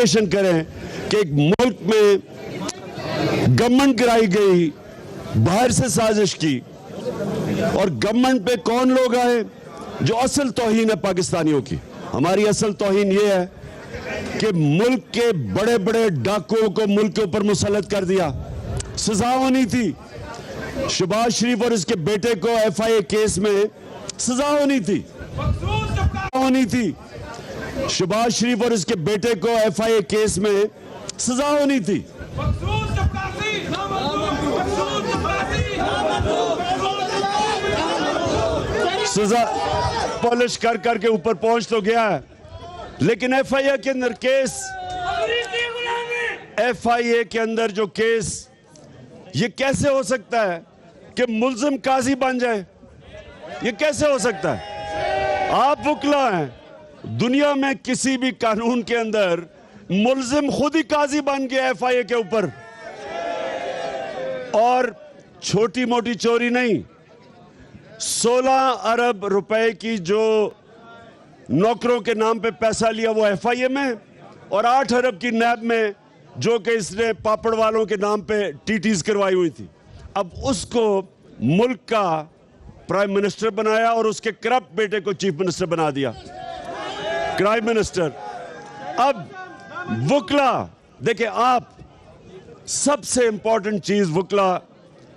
करें कि एक मुल्क में गवर्नमेंट गिराई गई, बाहर से साजिश की, और गवर्नमेंट पे कौन लोग आए जो असल तौहीन है पाकिस्तानियों की। हमारी असल तौहीन ये है कि मुल्क के बड़े बड़े डाकुओं को मुल्क के ऊपर मुसल्लत कर दिया। सजा होनी थी। शहबाज शरीफ और उसके बेटे को FIA केस में सजा होनी थी। शहबाज शरीफ और उसके बेटे को FIA केस में सजा होनी थी। सजा पॉलिश कर करके ऊपर पहुंच तो गया है, लेकिन FIA के अंदर केस, FIA के अंदर जो केस, ये कैसे हो सकता है कि मुल्जिम काजी बन जाए? ये कैसे हो सकता है? आप वकील हैं। दुनिया में किसी भी कानून के अंदर मुल्जिम खुद ही काजी बन गया FIA के ऊपर। और छोटी मोटी चोरी नहीं, 16 अरब रुपए की जो नौकरों के नाम पे पैसा लिया वो FIA में, और 8 अरब की नैब में जो कि इसने पापड़ वालों के नाम पे TTs करवाई हुई थी। अब उसको मुल्क का प्राइम मिनिस्टर बनाया और उसके करप्ट बेटे को चीफ मिनिस्टर बना दिया, क्राइम मिनिस्टर। अब वकला देखिए, आप सबसे इंपॉर्टेंट चीज वकला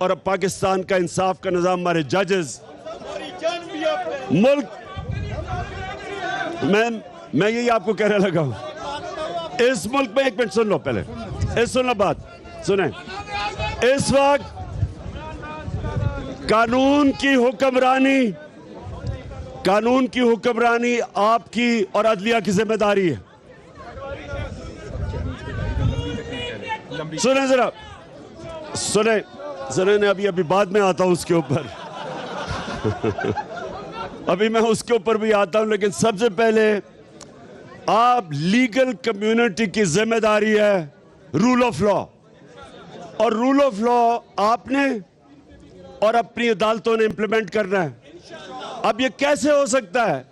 और अब पाकिस्तान का इंसाफ का निजाम, हमारे जजेस, मुल्क, मैं यही आपको कहने लगा हूं। इस मुल्क में, एक मिनट सुन लो पहले, सुन लो बात, सुने। इस वक्त कानून की हुक्मरानी आपकी और अदलिया की जिम्मेदारी है। सुने जरा, सुने ने अभी बाद में आता हूं उसके ऊपर अभी मैं उसके ऊपर भी आता हूं, लेकिन सबसे पहले आप लीगल कम्युनिटी की जिम्मेदारी है रूल ऑफ लॉ, और रूल ऑफ लॉ आपने और अपनी अदालतों ने इंप्लीमेंट करना है। अब ये कैसे हो सकता है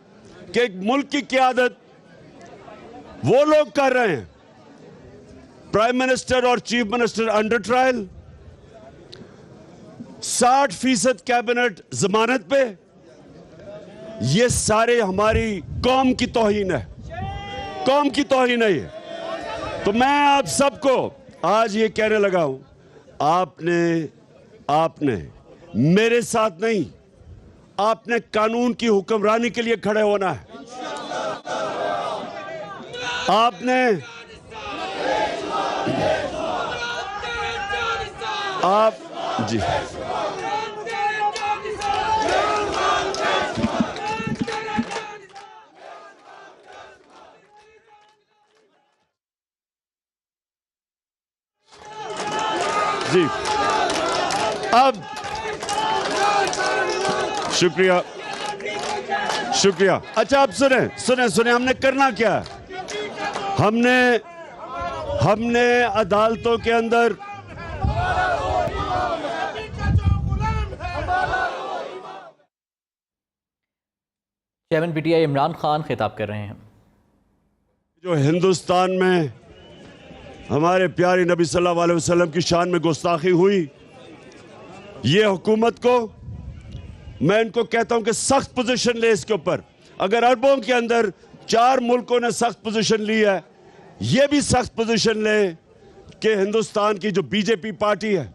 कि एक मुल्क की क़यादत वो लोग कर रहे हैं, प्राइम मिनिस्टर और chief minister under trial, 60% cabinet जमानत पे, ये सारे हमारी कौम की तौहीन है, कौम की तौहीन है ये। तो मैं आप सबको आज ये कहने लगा हूं, आपने मेरे साथ नहीं, आपने कानून की हुक्मरानी के लिए खड़े होना है। आपने जी जी, अब शुक्रिया। अच्छा, अब सुने हमने करना क्या है? हमने अदालतों के अंदर चेयरमैन PTI इमरान खान खिताब कर रहे हैं। जो हिंदुस्तान में हमारे प्यारे नबी सल्लल्लाहु अलैहि वसल्लम की शान में गुस्ताखी हुई, ये हुकूमत को मैं इनको कहता हूं कि सख्त पोजीशन ले इसके ऊपर। अगर अरबों के अंदर 4 मुल्कों ने सख्त पोजीशन ली है, ये भी सख्त पोजीशन ले कि हिंदुस्तान की जो BJP पार्टी है,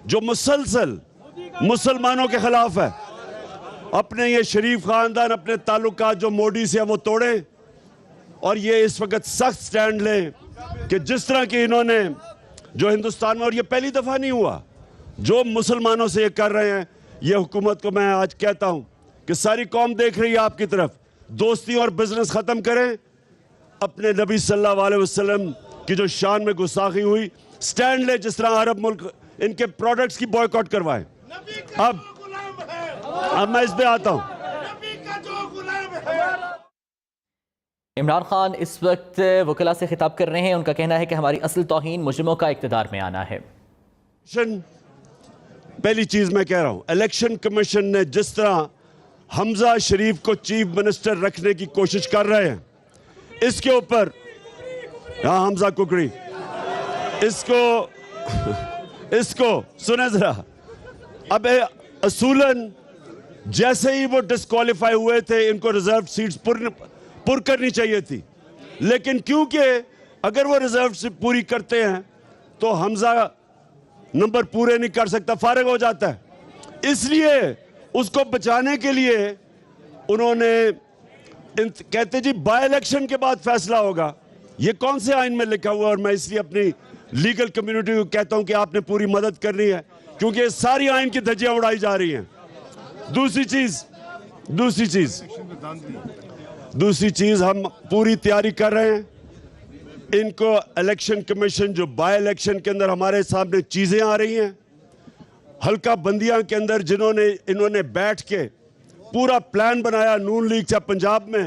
जो मुसलसल मुसलमानों के खिलाफ है, अपने ये शरीफ खानदान, अपने ताल्लुकात जो मोदी से है वो तोड़े, और ये इस वक्त सख्त स्टैंड ले कि जिस तरह की इन्होंने जो हिंदुस्तान में, और ये पहली दफा नहीं हुआ जो मुसलमानों से ये कर रहे हैं, ये हुकूमत को मैं आज कहता हूं कि सारी कौम देख रही है आपकी तरफ, दोस्ती और बिजनेस खत्म करें, अपने नबी सल्लल्लाहु अलैहि वसल्लम की जो शान में गुस्ताखी हुई, स्टैंड ले, जिस तरह अरब मुल्क इनके प्रोडक्ट्स की बॉयकॉट करवाएं। अब मैं इस पे आता हूं। इमरान खान इस वक्त वकला से खिताब कर रहे हैं। उनका कहना है कि हमारी असल तौहीन मुजरिमों का इक़्तिदार में आना है। पहली चीज मैं कह रहा हूं, इलेक्शन कमीशन ने जिस तरह हमजा शरीफ को चीफ मिनिस्टर रखने की कोशिश कर रहे हैं, इसके ऊपर हाँ हमजा कुकड़ी, इसको सुने जरा। अब असूलन जैसे ही वो डिस्क्वालीफाई हुए थे, इनको रिजर्व सीट्स पुर करनी चाहिए थी, लेकिन क्योंकि अगर वो रिजर्व सीट पूरी करते हैं तो हमजा नंबर पूरे नहीं कर सकता, फारिग हो जाता है। इसलिए उसको बचाने के लिए उन्होंने कहते जी बाय इलेक्शन के बाद फैसला होगा। ये कौन से आइन में लिखा हुआ है? और मैं इसलिए अपनी लीगल कम्युनिटी को कहता हूं कि आपने पूरी मदद करनी है, क्योंकि ये सारी आइन की धज्जियां उड़ाई जा रही हैं। दूसरी चीज हम पूरी तैयारी कर रहे हैं। इनको इलेक्शन कमीशन जो बाय इलेक्शन के अंदर हमारे सामने चीजें आ रही हैं, हल्का बंदियां के अंदर इन्होंने बैठ के पूरा प्लान बनाया नून लीग चाहे पंजाब में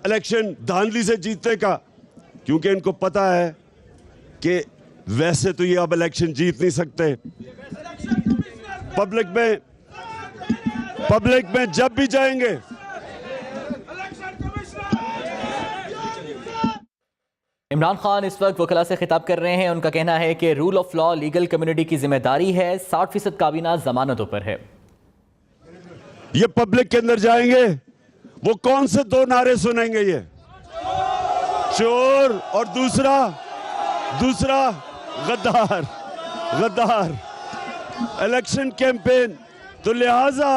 इलेक्शन धांधली से जीतने का, क्योंकि इनको पता है कि वैसे तो ये अब इलेक्शन जीत नहीं सकते। पब्लिक में जब भी जाएंगे इमरान खान इस वक्त वकला से खिताब कर रहे हैं। उनका कहना है कि rule of law legal community की जिम्मेदारी है, 60% काबीना जमानतों पर है। ये पब्लिक के अंदर जाएंगे, वो कौन से दो नारे सुनेंगे? ये चोर और दूसरा गद्दार इलेक्शन कैंपेन। तो लिहाजा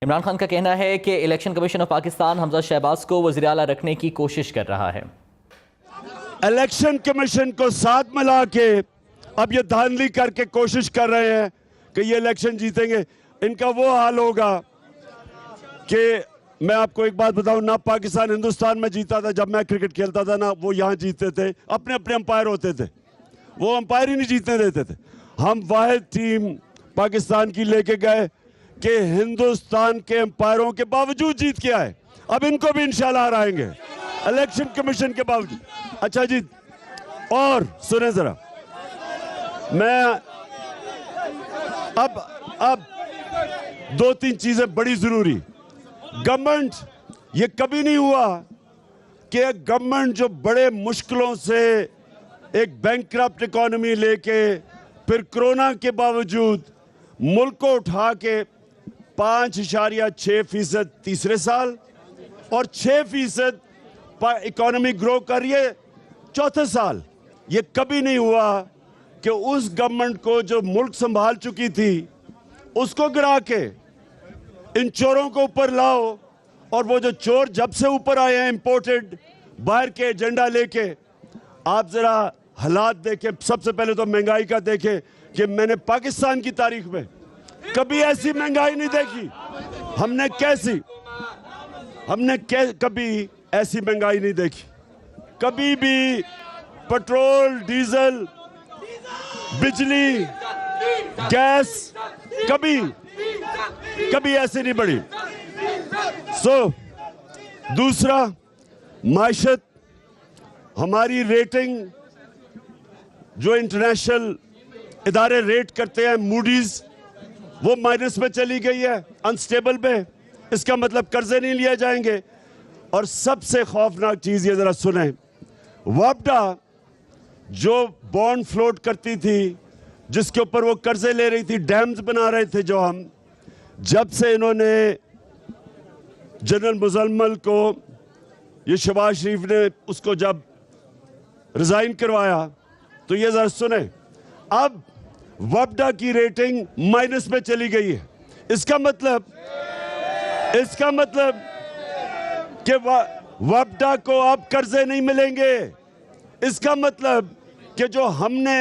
इमरान खान का कहना है कि election commission of Pakistan Hamza Shahbaz को वज़ीर आला रखने की कोशिश कर रहा है। इलेक्शन कमीशन को साथ मिला के अब ये धांधली करके कोशिश कर रहे हैं कि ये इलेक्शन जीतेंगे। इनका वो हाल होगा कि मैं आपको एक बात बताऊं, ना पाकिस्तान हिंदुस्तान में जीता था जब मैं क्रिकेट खेलता था, ना वो यहाँ जीतते थे। अपने अंपायर होते थे, वो अंपायर ही नहीं जीतने देते थे। हम वाहिद टीम पाकिस्तान की लेके गए कि हिंदुस्तान के अंपायरों के बावजूद जीत के आए। अब इनको भी इंशाल्लाह हराएंगे इलेक्शन कमीशन के बावजूद। अच्छा जी, और सुने जरा, मैं अब 2-3 चीजें बड़ी जरूरी। गवर्नमेंट, ये कभी नहीं हुआ कि गवर्नमेंट जो बड़े मुश्किलों से एक बैंकक्रप्ट इकोनॉमी लेके फिर कोरोना के बावजूद मुल्क को उठा के 5.6% तीसरे साल और 6% इकोनॉमी ग्रो कर रही है चौथे साल। ये कभी नहीं हुआ कि उस गवर्नमेंट को जो मुल्क संभाल चुकी थी उसको गिरा के इन चोरों को ऊपर लाओ। और वो जो चोर जब से ऊपर आए हैं इंपोर्टेड बाहर के एजेंडा लेके, आप जरा हालात देखें। सबसे पहले तो महंगाई का देखें कि मैंने पाकिस्तान की तारीख में कभी ऐसी महंगाई नहीं देखी। हमने कभी ऐसी महंगाई नहीं देखी। कभी भी पेट्रोल, डीजल, बिजली, गैस कभी ऐसे नहीं बढ़ी। दूसरा, माइशत, हमारी रेटिंग जो इंटरनेशनल इदारे रेट करते हैं, मूडीज, वो माइनस में चली गई है, अनस्टेबल पे। इसका मतलब कर्जे नहीं लिए जाएंगे। और सबसे खौफनाक चीज ये जरा सुने, वापडा जो बॉन्ड फ्लोट करती थी, जिसके ऊपर वो कर्जे ले रही थी, डैम्स बना रहे थे जो हम, जब से इन्होंने जनरल मुजम्मल को, ये शहबाज शरीफ ने उसको जब रिजाइन करवाया, तो ये जरा सुने, अब वापडा की रेटिंग माइनस में चली गई है। इसका मतलब कि वापडा को अब कर्जे नहीं मिलेंगे। इसका मतलब कि जो हमने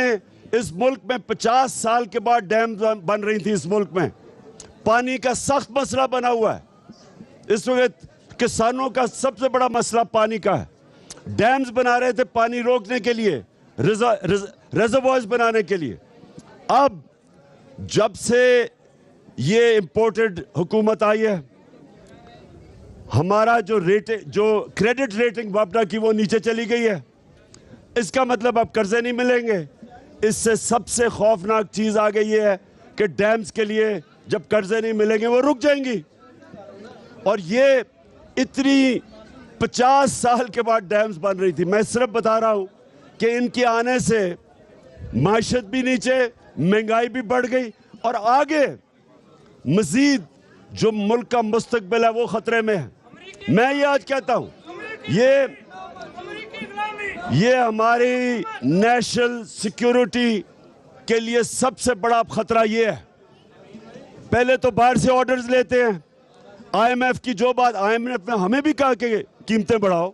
इस मुल्क में 50 साल के बाद डैम बन रही थी, इस मुल्क में पानी का सख्त मसला बना हुआ है। इस वक्त किसानों का सबसे बड़ा मसला पानी का है। डैम्स बना रहे थे पानी रोकने के लिए, रिजर्वॉयर्स बनाने के लिए। अब जब से ये इंपोर्टेड हुकूमत आई है, हमारा जो क्रेडिट रेटिंग वापडा की वो नीचे चली गई है। इसका मतलब अब कर्जे नहीं मिलेंगे। इससे सबसे खौफनाक चीज आ गई है कि डैम्स के लिए जब कर्जे नहीं मिलेंगे वो रुक जाएंगी। और ये इतनी 50 साल के बाद डैम्स बन रही थी। मैं सिर्फ बता रहा हूं कि इनके आने से माशत भी नीचे, महंगाई भी बढ़ गई और आगे मजीद जो मुल्क का मुस्तकबिल है वो खतरे में है। मैं ये आज कहता हूं, ये हमारी नेशनल सिक्योरिटी के लिए सबसे बड़ा खतरा ये है। पहले तो बाहर से ऑर्डर्स लेते हैं, आईएमएफ की जो बात, आईएमएफ ने हमें भी कहा कि कीमतें बढ़ाओ,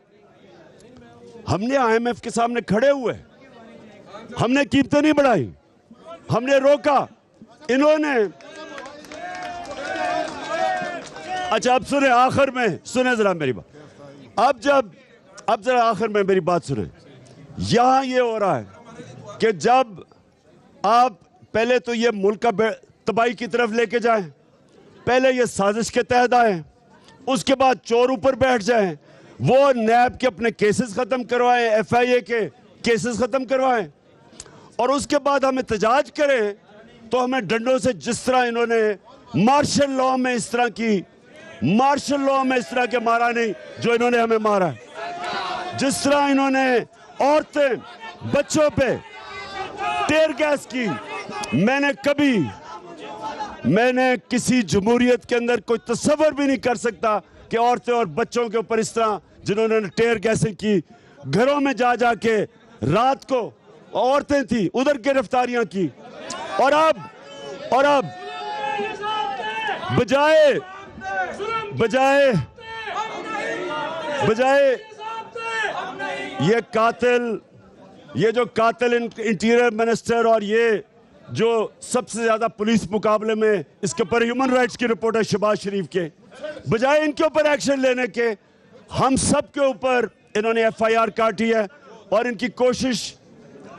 हमने आईएमएफ के सामने खड़े हुए, हमने कीमतें नहीं बढ़ाई, हमने रोका, इन्होंने। अच्छा अब सुने, आखिर में सुने जरा मेरी बात, अब जरा आखिर में मेरी बात सुने। यहां ये हो रहा है कि जब आप पहले तो ये मुल्क का तबाही की तरफ लेके जाएं, पहले ये साजिश के तहत आए, उसके बाद चोर ऊपर बैठ जाएं, वो नैब के अपने केसेस खत्म करवाएं, एफआईए के केसेस खत्म करवाएं, और उसके बाद हम एहतजाज करें तो हमें डंडों से, जिस तरह इन्होंने मार्शल लॉ में इस तरह के मारा नहीं जो इन्होंने हमें मारा है, जिस तरह इन्होंने औरतें बच्चों पे टेयर गैस की। मैंने किसी जमहूरियत के अंदर कोई तस्वर भी नहीं कर सकता कि औरतें और बच्चों के ऊपर इस तरह जिन्होंने टेयर गैसें की, घरों में जा के रात को औरतें थी उधर गिरफ्तारियां की। और अब बजाय ये कातिल, ये जो कातिल इंटीरियर मिनिस्टर और ये जो सबसे ज्यादा पुलिस मुकाबले में इसके ऊपर ह्यूमन राइट्स की रिपोर्ट है शहबाज शरीफ के, बजाय इनके ऊपर एक्शन लेने के हम सब के ऊपर इन्होंने एफआईआर काटी है। और इनकी कोशिश,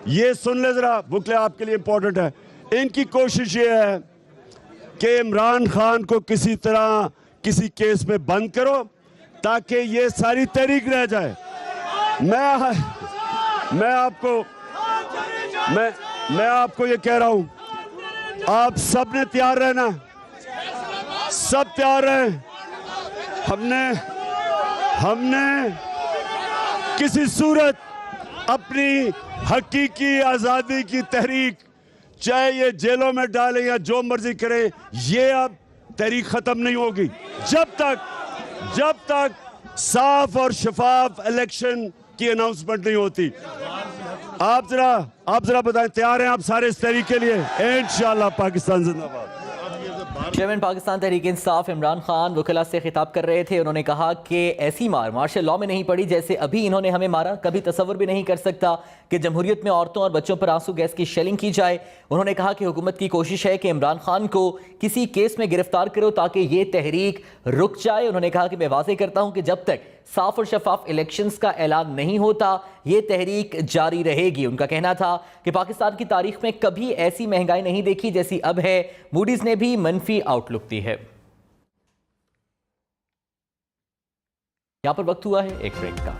ये सुन ले जरा, बुकले आपके लिए इंपॉर्टेंट है, इनकी कोशिश ये है कि इमरान खान को किसी तरह किसी केस में बंद करो ताकि ये सारी तहरीक रह जाए। मैं आपको ये कह रहा हूं, आप सब ने तैयार रहना, सब तैयार रहे। हमने किसी सूरत अपनी हकीकी आजादी की तहरीक, चाहे ये जेलों में डालें या जो मर्जी करें, ये अब तहरीक खत्म नहीं होगी जब तक साफ और शफाफ इलेक्शन की अनाउंसमेंट नहीं होती। आप जरा बताएं, तैयार हैं आप सारे इस तहरीक के लिए? इंशाअल्लाह पाकिस्तान जिंदाबाद। चेयरमैन पाकिस्तान तहरीक इंसाफ इमरान खान वकीला से खिताब कर रहे थे। उन्होंने कहा कि ऐसी मार मार्शल लॉ में नहीं पड़ी जैसे अभी इन्होंने हमें मारा। कभी तसव्वुर भी नहीं कर सकता कि जमहूरियत में औरतों और बच्चों पर आंसू गैस की शेलिंग की जाए। उन्होंने कहा कि हुकूमत की कोशिश है कि इमरान खान को किसी केस में गिरफ्तार करो ताकि ये तहरीक रुक जाए। उन्होंने कहा कि मैं वाज़ेह करता हूं कि जब तक साफ और शफाफ इलेक्शंस का ऐलान नहीं होता ये तहरीक जारी रहेगी। उनका कहना था कि पाकिस्तान की तारीख में कभी ऐसी महंगाई नहीं देखी जैसी अब है। मूडीज ने भी मनफी आउटलुक दी है। यहां पर वक्त हुआ है एक ब्रेक का।